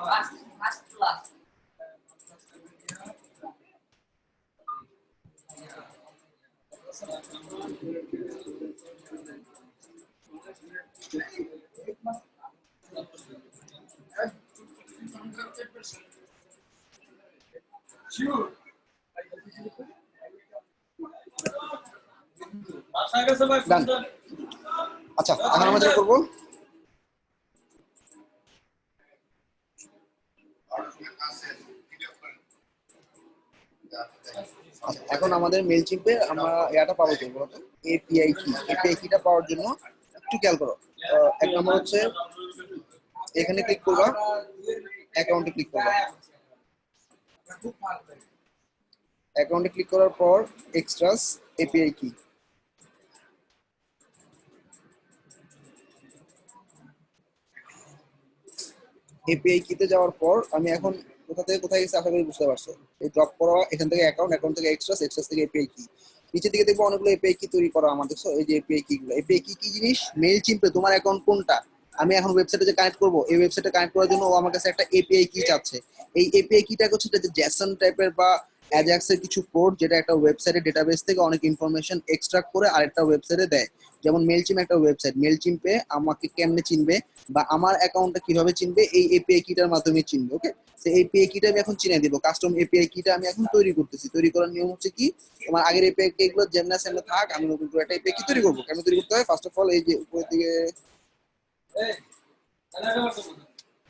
Done. আচ্ছা এখন আমরা যেটা করবো, এখন আমাদের মেইলচিম্পে আমরা এটা পাবো কি বলতো, এপিআই কি। এপিআই কিটা পাওয়ার জন্য একটু খেয়াল করো। এক নম্বর হচ্ছে এখানে ক্লিক করবা, অ্যাকাউন্টে ক্লিক করলাম। অ্যাকাউন্টে ক্লিক করার পর এক্সট্রাস এপিআই কি, এপিআই কিতে যাওয়ার পর আমি এখন কোথা থেকে কোথায় গেছি আশা করি বুঝতে পারছো। এই ড্রপ করা, এখান থেকে অ্যাকাউন্ট, অ্যাকাউন্ট থেকে এক্সট্রাস, এক্সট্রাস থেকে এপিআই কি, নিচের দিকে দেখবো অনেকগুলো এপিআই কি তৈরি করা আমার, দেখছো এই যে এপিআই কি গুলো। এপিআই কি কি জিনিস? মেইল চিম্পে তোমার অ্যাকাউন্ট কোনটা, আমি এখন ওয়েবসাইটে যে কানেক্ট করবো, এই ওয়েবসাইটে কানেক্ট করার জন্য ও আমার কাছে একটা এপিআই কি চাচ্ছে। এই এপিআই কিটা হচ্ছে যে জ্যাসন টাইপের বা অ্যাজাক্স এর কিছু কোড, যেটা একটা ওয়েবসাইটের ডেটাবেস থেকে অনেক ইনফরমেশন এক্সট্রাক্ট করে আরেকটা ওয়েবসাইটে দেয়। যেমন মেলচিম একটা ওয়েবসাইট, মেলচিম্পে আমাকে কেমনে চিনবে বা আমার অ্যাকাউন্টটা কিভাবে চিনবে, এই এপিআই কিটার মাধ্যমে চিনবে। ওকে, তো এপিআই কিটা আমি এখন চিনে দিব। কাস্টম এপিআই কিটা আমি এখন তৈরি করতেছি। তৈরি করার নিয়ম হচ্ছে কি, তোমার আগের এপিআই কি গুলো যেমন সেমন থাক, আমি নতুন করে একটা এপিআই কি তৈরি করবো। কেন তৈরি করতে হয়? ফার্স্ট অফ অল এই যে উপরের দিকে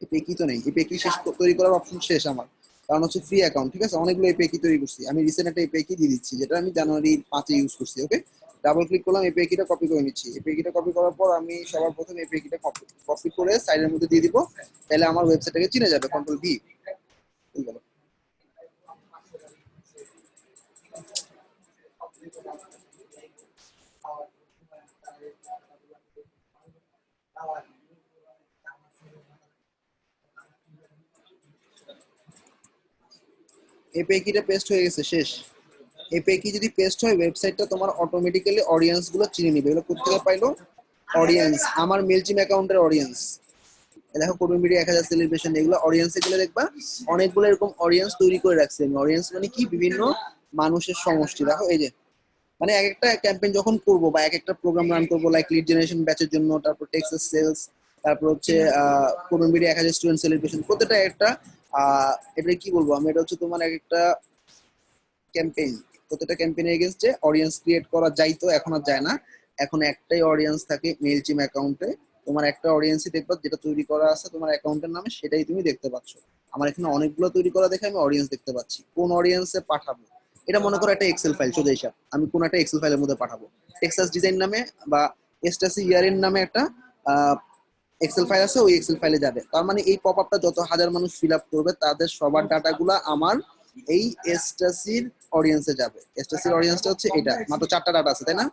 এপিআই কি তো নেই, এপিআই কি শেষ তৈরি করার অপশন শেষ আমার, কারণ হচ্ছে ফ্রি অ্যাকাউন্ট। ঠিক আছে, অনেকগুলো এপিআই কি তৈরি করছি আমি। রিসেন্ট একটা এপিআই কি দিয়ে দিচ্ছি, যেটা আমি জানুয়ারি 5-এ ইউজ করছি। ওকে, ডাবল ক্লিক করলাম, এপিআই কিটা কপি করে নিচ্ছি। এপিআই কিটা কপি করার পর আমি সবার প্রথমে এপিআই কিটা কপি করে সাইডের মধ্যে দিয়ে দিব, তাহলে আমার ওয়েবসাইটটাকে চিনে যাবে। কন্ট্রোল ভি হয়ে গেল। এপিআই কিটা পেস্ট হয়ে গেছে, শেষ। এপিআই কি যদি পেস্ট হয়, ওয়েবসাইটটা তোমার অটোমেটিক্যালি অডিয়েন্স গুলো চিনে নিবে। এগুলো কোথা পাইলো? অডিয়েন্স, আমার মেলচিম অ্যাকাউন্টের অডিয়েন্স। দেখো কোডিং মিডিয়া 1000 সেলিব্রেশন, এগুলো অডিয়েন্সে গেলে দেখবা অনেকগুলো এরকম অডিয়েন্স তৈরি করে রাখছে আমি। অডিয়েন্স মানে কি? বিভিন্ন মানুষের সমষ্টি। দেখো এই যে, মানে এক একটা ক্যাম্পেইন যখন করব বা এক একটা প্রোগ্রাম রান করবো, লাইক লিড জেনারেশন ব্যাচের জন্য, তারপর টেক্সাস সেলস, তারপর হচ্ছে কোডিং মিডিয়া 1000 স্টুডেন্ট সেলিব্রেশন, প্রত্যেকটা একটা এটা কি বলবো আমি, এটা হচ্ছে তোমার এক একটা ক্যাম্পেইন। প্রত্যেকটা ক্যাম্পেইনের এগেইনস্টে অডিয়েন্স ক্রিয়েট করা যাইতো, এখন আর যায় না। এখন একটাই অডিয়েন্স থাকে মেইলচিম অ্যাকাউন্টে। তোমার একটা অডিয়েন্সই দেখবা, যেটা তৈরি করা আছে তোমার অ্যাকাউন্টের নামে, সেটাই তুমি দেখতে পাচ্ছ। আমার এখানে অনেকগুলো তৈরি করা দেখে আমি অডিয়েন্স দেখতে পাচ্ছি। কোন অডিয়েন্সে পাঠাবো, এটা মনে করো একটা এক্সেল ফাইল, সোজা হিসাব, আমি কোন একটা এক্সেল ফাইলের মধ্যে পাঠাবো। টেক্সাস ডিজাইন নামে বা এস্টাসি ইয়ারের নামে একটা এক্সেল ফাইল আছে, ওই এক্সেল ফাইলে যাবে। তার মানে এই পপ আপটা যত হাজার মানুষ ফিল আপ করবে, তাদের সবার ডাটাগুলা আমার এই এস্টাসির অডিয়েন্সে যাবে। এস্টাসির অডিয়েন্সটা হচ্ছে এটা, মাত্র 4টা ডাটা আছে, তাই না?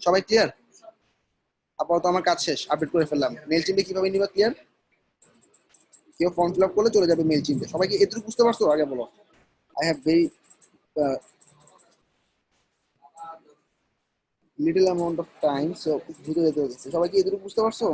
সবাই ক্লিয়ার? আপাতত আমার কাজ শেষ, আপডেট করে ফেললাম। মেল চিমে কিভাবে নিবা ক্লিয়ার? কেউ ফর্ম ফিল আপ করলে চলে যাবে মেল চিমে। সবাইকে এটুকু বুঝতে পারছো? আগে বলো। I have very little amount of time, so বুঝে যেতে হচ্ছে। সবাই কি এটুকু বুঝতে পারছো?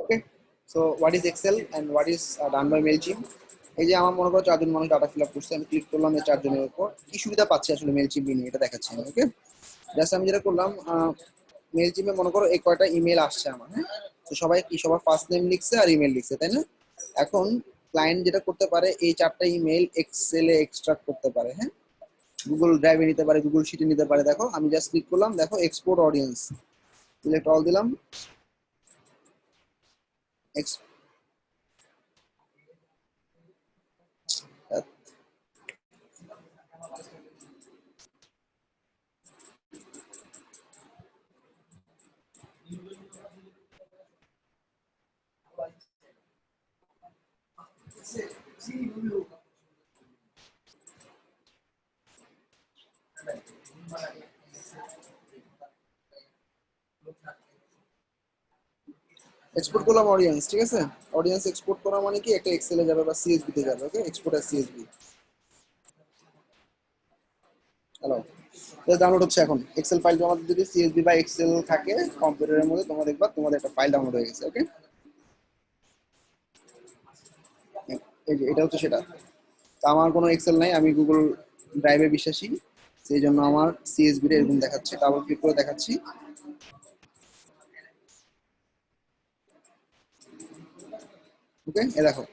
Okay, so what is Excel and what is done by Mailchimp? এই যে আমার মনে করো 4জন মানুষ ডাটা ফিল আপ করছে, আমি ক্লিক করলাম এই 4জনের উপর, কি সুবিধা পাচ্ছি আসলে মেলচিম নিয়ে এটা দেখাচ্ছি আমি। ওকে, জাস্ট আমি যেটা করলাম, মেলচিমে মনে করো এই কয়টা ইমেল আসছে আমার, হ্যাঁ? তো সবাই কি, সবার ফার্স্ট নেম লিখছে আর ইমেল লিখছে, তাই না? এখন ক্লায়েন্ট যেটা করতে পারে, এই 4টা ইমেল এক্সেলে এক্সট্রাক্ট করতে পারে, হ্যাঁ? গুগল ড্রাইভে নিতে পারে, গুগল শিটে নিতে পারে। দেখো আমি জাস্ট ক্লিক করলাম, দেখো এক্সপোর্ট অডিয়েন্স, সিলেক্ট অল দিলাম। এক্সপোর্ট করলাম অডিয়েন্স, ঠিক আছে। অডিয়েন্স এক্সপোর্ট করা মানে কি, একটা এক্সেলে যাবে বা সিএসভি তে যাবে। Okay, export as CSV. Hello, download হচ্ছে এখন। এক্সেল ফাইল তোমাদের যদি সিএসভি বা এক্সেল থাকে কম্পিউটারের মধ্যে, তোমরা দেখবা তোমাদের একটা ফাইল ডাউনলোড হয়ে গেছে। ওকে, এই যে এটা হচ্ছে সেটা। তো আমার কোনো এক্সেল নাই, আমি গুগল ড্রাইভে বিশ্বাসী, সেই জন্য আমার সিএসভি টা এরকম দেখাচ্ছে। ডাবল ক্লিক করে দেখাচ্ছি। ওকে, এ দেখো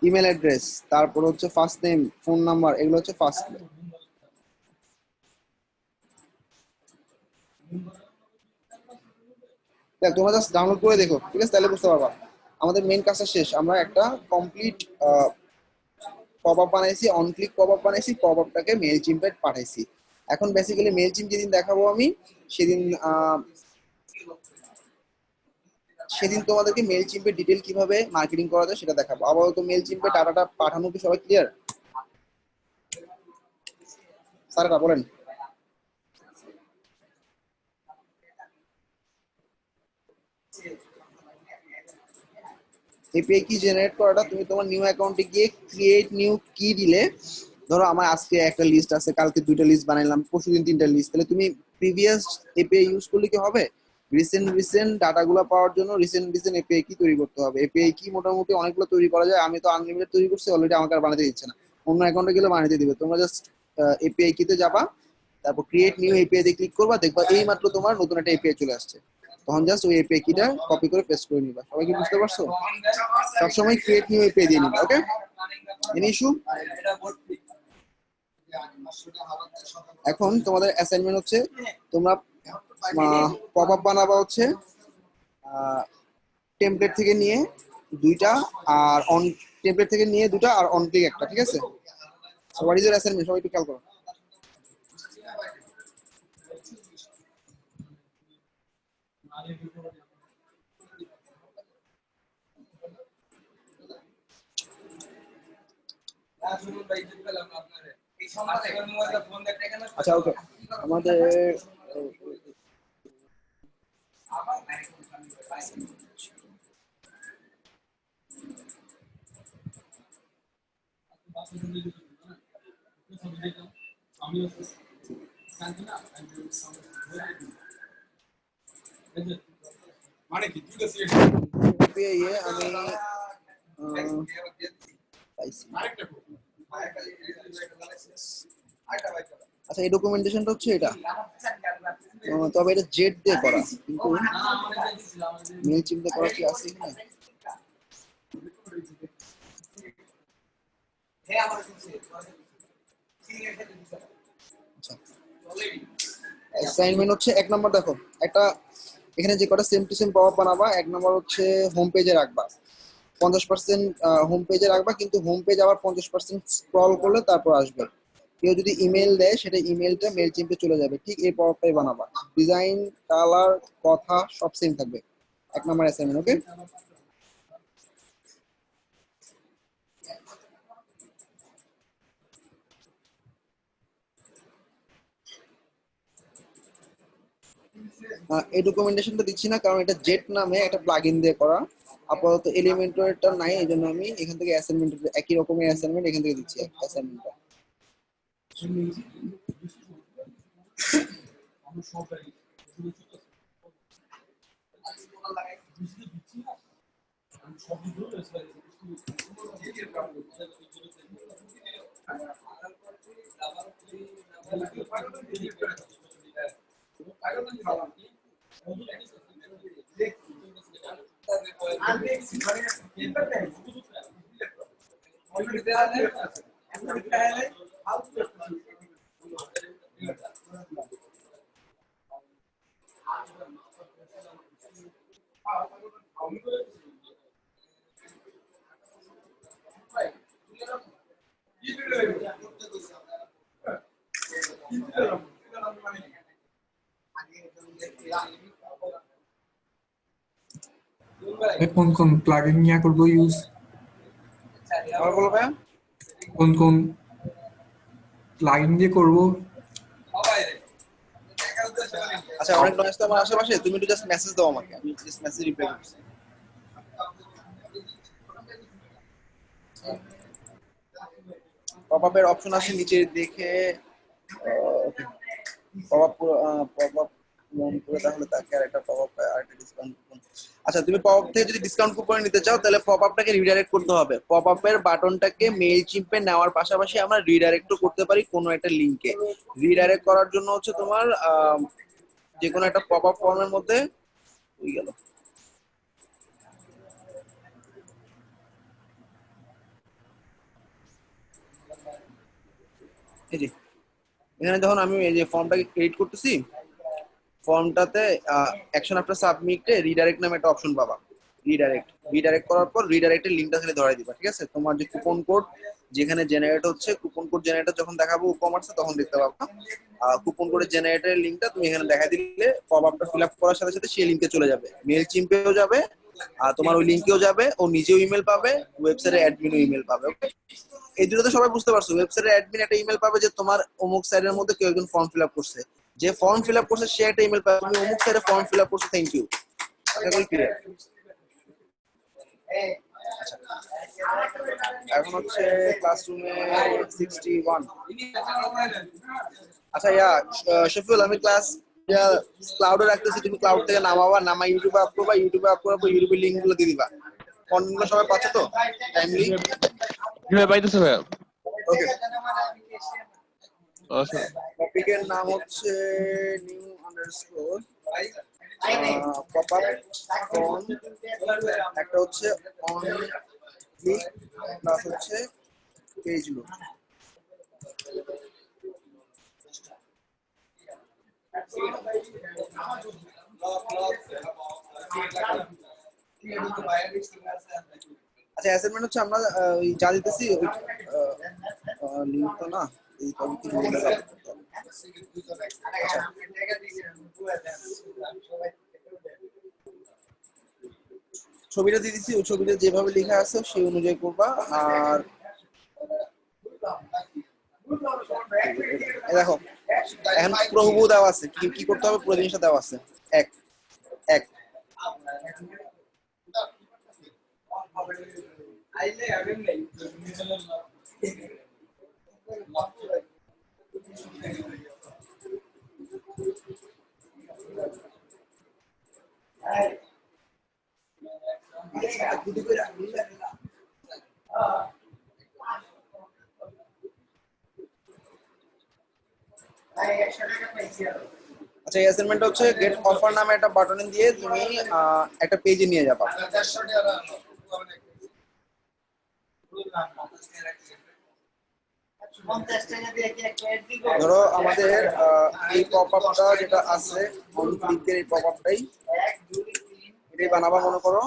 ইমেল অ্যাড্রেস, তারপর হচ্ছে ফার্স্ট নেম, ফোন নাম্বার, এগুলো হচ্ছে ফার্স্ট। দেখ, তোমরা জাস্ট ডাউনলোড করে দেখো, ঠিক আছে, তাহলে বুঝতে পারবা। আমাদের মেইন কাজটা শেষ, আমরা একটা কমপ্লিট পপ আপ বানাইছি, অন ক্লিক পপ আপ বানাইছি, পপ আপটাকে মেল চিম্পে পাঠাইছি। এখন বেসিক্যালি মেল চিম যেদিন দেখাবো আমি, সেদিন সেদিন তোমাদেরকে মেল চিম্পের ডিটেল কিভাবে মার্কেটিং করা যায় সেটা দেখাবো। আপাতত মেল চিম্পে ডাটাটা পাঠানো কি সবাই ক্লিয়ার? স্যারেরা বলেন। এপিআই কি জেনারেট করাটা, তুমি তোমার নিউ অ্যাকাউন্টে গিয়ে ক্রিয়েট নিউ কি দিলে, ধরো আমার আজকে একটা লিস্ট আছে, কালকে দুইটা লিস্ট বানাইলাম, পরশুদিন তিনটা লিস্ট, তাহলে তুমি প্রিভিয়াস এপিআই ইউজ করলে কি হবে, রিসেন্ট ডাটাগুলো পাওয়ার জন্য রিসেন্ট এপিআই কি তৈরি করতে হবে। এপিআই কি মোটামুটি অনেকগুলো তৈরি করা যায়, আমি তো আনলিমিটেড তৈরি করছি অলরেডি, আমাকে আর বানাতে দিচ্ছে না, অন্য অ্যাকাউন্টে গেলে বানাতে দিবে। তোমরা জাস্ট এপিআই কিতে যাবা, তারপর ক্রিয়েট নিউ এপিআই তে ক্লিক করবা, দেখবা এই মাত্র তোমার নতুন একটা এপিআই চলে আসছে। তখন জাস্ট ওই এপিআই কিটা কপি করে পেস্ট করে নিবা। সবাই কি বুঝতে পারছো? সবসময় ক্রিয়েট নিউ এপিআই দিয়ে নিবা। ওকে, এনি ইস্যু? এখন তোমাদের অ্যাসাইনমেন্ট হচ্ছে, তোমরা পপ আপ বানাবা হচ্ছে টেমপ্লেট থেকে নিয়ে দুইটা, আর অন টেমপ্লেট থেকে নিয়ে দুটা, আর অন ক্লিক একটা, ঠিক আছে। So what is your assignment, সবাই একটু খেয়াল করো। আচ্ছা, ওকে, আমাদের আমি পাইছি। আচ্ছা, এই ডকুমেন্টেশনটা হচ্ছে এটা, তবে এটা জেড দিয়ে করা, কিন্তু মেল চিম দিয়ে করা কি আছে কিনা। আচ্ছা, অ্যাসাইনমেন্ট হচ্ছে 1 নম্বর, দেখো একটা এখানে যে কটা same to same pop up বানাবা, 1 নম্বর হচ্ছে হোম পেজে রাখবা 50% হোম পেজে রাখবা, কিন্তু হোম পেজ আবার 50% স্ক্রল করলে তারপর আসবে। কেউ যদি ইমেল দেয়, সেটা ইমেলটা মেল চিম্পে চলে যাবে, ঠিক এই পপ আপটাই বানাবা। ডিজাইন, কালার, কথা সব সেম থাকবে। 1 নম্বর অ্যাসাইনমেন্ট। ওকে, এই ডকুমেন্টেশনটা দিচ্ছি না, কারণ এটা জেট নামে একটা প্লাগইন দিয়ে করা। আপাতত এলিমেন্টরটা নাই, এই জন্য আমি এখান থেকে অ্যাসাইনমেন্ট, একই রকমের অ্যাসাইনমেন্ট এখান থেকে দিচ্ছি অ্যাসাইনমেন্টটা। কোন কোন প্লাগইন নিয়ে করবো ইউজ, আবার বলো ভাইয়া। কোন কোন প্লাগইন দিয়ে করবো? আচ্ছা, অনেক নয়েজ তো আমার আশেপাশে, তুমি একটু জাস্ট মেসেজ দাও আমাকে, আমি জাস্ট মেসেজ রিপ্লাই করছি। পপআপের অপশন আছে নিচে দেখে, পপআপ পপআপ মন করে তাহলে তাকে আরেকটা পপআপ আরেকটা ডিসকাউন্ট কুপন। আচ্ছা, তুমি পপআপ থেকে যদি ডিসকাউন্ট কুপন নিতে চাও তাহলে পপআপটাকে রিডাইরেক্ট করতে হবে। পপআপের বাটনটাকে মেইল চিম্পে নেওয়ার পাশাপাশি আমরা রিডাইরেক্টও করতে পারি কোনো একটা লিংকে। রিডাইরেক্ট করার জন্য হচ্ছে তোমার যে কোনো একটা পপআপ ফর্মের মধ্যে হয়ে গেল। এই যে এখানে যখন আমি এই যে ফর্মটাকে ক্রিয়েট করতেছি, ফর্মটাতে অ্যাকশন আফটার সাবমিটে রিডাইরেক্ট নামে একটা অপশন পাবা। রিডাইরেক্ট করার পর রিডাইরেক্টের লিঙ্কটা খালি ধরাই দিবা, ঠিক আছে? তোমার যে কুপন কোড যেখানে জেনারেট হচ্ছে, কুপন কোড জেনারেটর যখন দেখাবো কমার্সে তখন দেখতে পাবা। কুপন কোডের জেনারেটরের লিঙ্কটা তুমি এখানে দেখাই দিলে পপআপটা ফিল আপ করার সাথে সাথে সেই লিঙ্কে চলে যাবে, মেল চিম্পেও যাবে, আর তোমার ওই লিঙ্কেও যাবে, ও নিজেও ইমেল পাবে, ওয়েবসাইটের অ্যাডমিনও ইমেল পাবে। ওকে, এই দুটো তো সবাই বুঝতে পারছো। ওয়েবসাইটের অ্যাডমিন একটা ইমেল পাবে যে তোমার অমুক সাইটের মধ্যে কেউ একজন ফর্ম ফিল আপ করছে, যে ফর্ম ফিল আপ করছে সে একটা ইমেল পাবে, তুমি অমুক সাইটে ফর্ম ফিল আপ করছো, থ্যাংক ইউ। আশা করি ক্লিয়ার। এখন হচ্ছে ক্লাসরুমে 61। আচ্ছা শফিউল, আমি ক্লাস ক্লাউডে রাখতেছি, তুমি ক্লাউড থেকে নামাবা, নামা ইউটিউবে আপ করবা, ইউটিউবে আপ করার পর ইউটিউবের লিঙ্ক গুলো দিয়ে দিবা। কন্টেন্টগুলো সবাই পাচ্ছে তো টাইমলি? ভাই পাইতেছে ভাই। ওকে, আচ্ছা, টপিকের নাম হচ্ছে নিউ আন্ডারস্কোর পপআপ ফর্ম, একটা হচ্ছে অন ক্লিক প্লাস হচ্ছে পেজ লুক। আচ্ছা, অ্যাসাইনমেন্ট হচ্ছে আমরা ওই যা দিতেছি ওই লিঙ্ক তো না, এই টপিক কি লিঙ্ক আছে? ছবিটা দিয়ে দিচ্ছি, ওই ছবিটা যেভাবে লেখা আছে সেই অনুযায়ী করবা। আর এই দেখো এখন পুরো হুবহু দেওয়া আছে, কি কি করতে হবে পুরো জিনিসটা দেওয়া আছে। এক এক আচ্ছা, এই অ্যাসাইনমেন্ট হচ্ছে গেট অফার নামে একটা বাটন দিয়ে তুমি একটা পেজে নিয়ে যাবা। ধরো আমাদের এই পপআপটা যেটা আছে অন ক্লিকের এই পপআপটাই এটাই বানাবা মনে করো।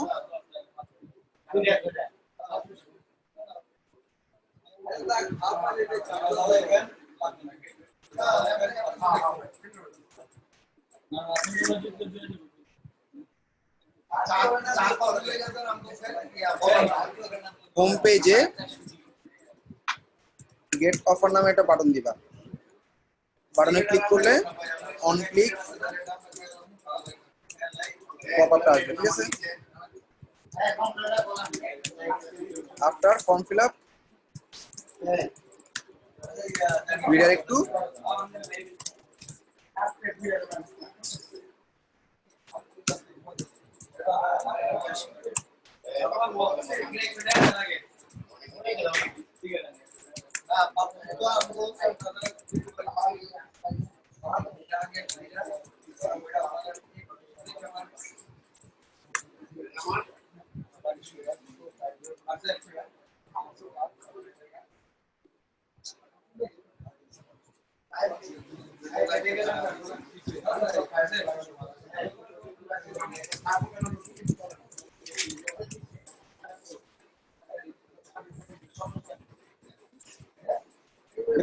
হোম পেজে গেট অফার নামে একটা বাটন দিবা, বাটনে ক্লিক করলে অন ক্লিক পপআপটা আসবে, ঠিক আছে? After form fill up redirect to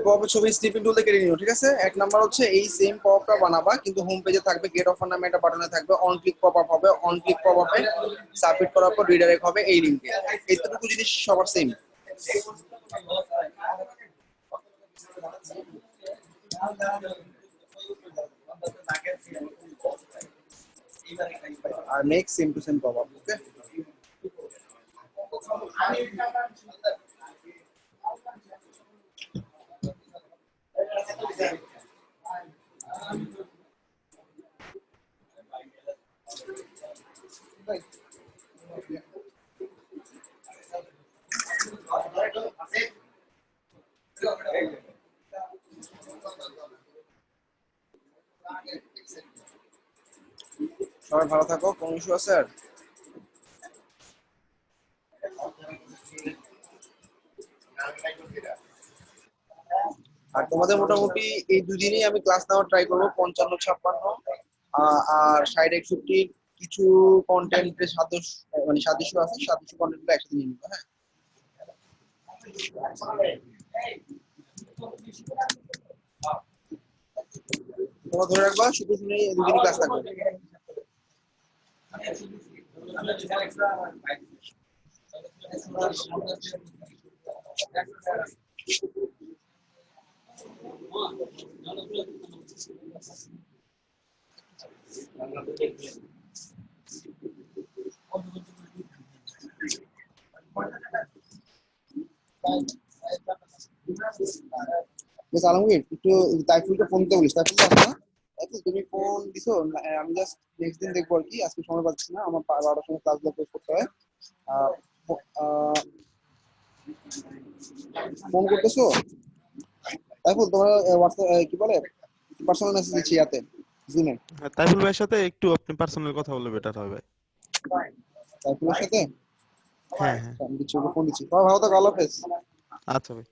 পপের ছবি স্নিপিং টুল দিয়ে কেটে নিও, ঠিক আছে? এক নাম্বার হচ্ছে এই সেম পপটা বানাবা, কিন্তু হোম পেজে থাকবে, গেট অফার নামে একটা বাটনে থাকবে, অন ক্লিক পপ আপ হবে, অন ক্লিক পপ আপে সাবমিট করার পর রিডাইরেক্ট হবে এই লিংকে। এইটুকু জিনিস সবার সেম। আর make same to same pop up, okay? সবাই ভালো থাকো, কোনো ইস্যু আছে আর? আর তোমাদের মোটামুটি এই দুদিনই আমি ক্লাস নেওয়ার ট্রাই করবো, 55-56 আর 60-61 কিছু কন্টেন্টের সাদৃশ্য, মানে সাদৃশ্য আছে, সাদৃশ্য কন্টেন্টগুলো একসাথে নিয়ে নিবো, হ্যাঁ? তোমরা ধরে রাখবা শুধু শুনে দুদিনই ক্লাস থাকবে। বেশ আলমগীর, একটু তাইফুলকে ফোন দিতে বলিস। তাইফুল তো আছে না? তাইফুল, তুমি ফোন দিছো না? আমি জাস্ট নেক্সট দিন দেখবো আর কি, আজকে সময় পাচ্ছি না, আমার 12টার সময় ক্লাসগুলো শেষ করতে হয়। ফোন করতেছো? তাইফুল, তোমার হোয়াটসঅ্যাপ কি বলে পার্সোনাল মেসেজ দিচ্ছি ইয়াতে, জুমে। তাইফুল ভাইয়ের সাথে একটু আপনি পার্সোনাল কথা বললে বেটার হবে। তাইফুলের সাথে হ্যাঁ হ্যাঁ, আমি দিচ্ছি, ওকে ফোন দিচ্ছি। ভালো থাকো, আল্লাহ হাফেজ। আচ্ছা ভাই।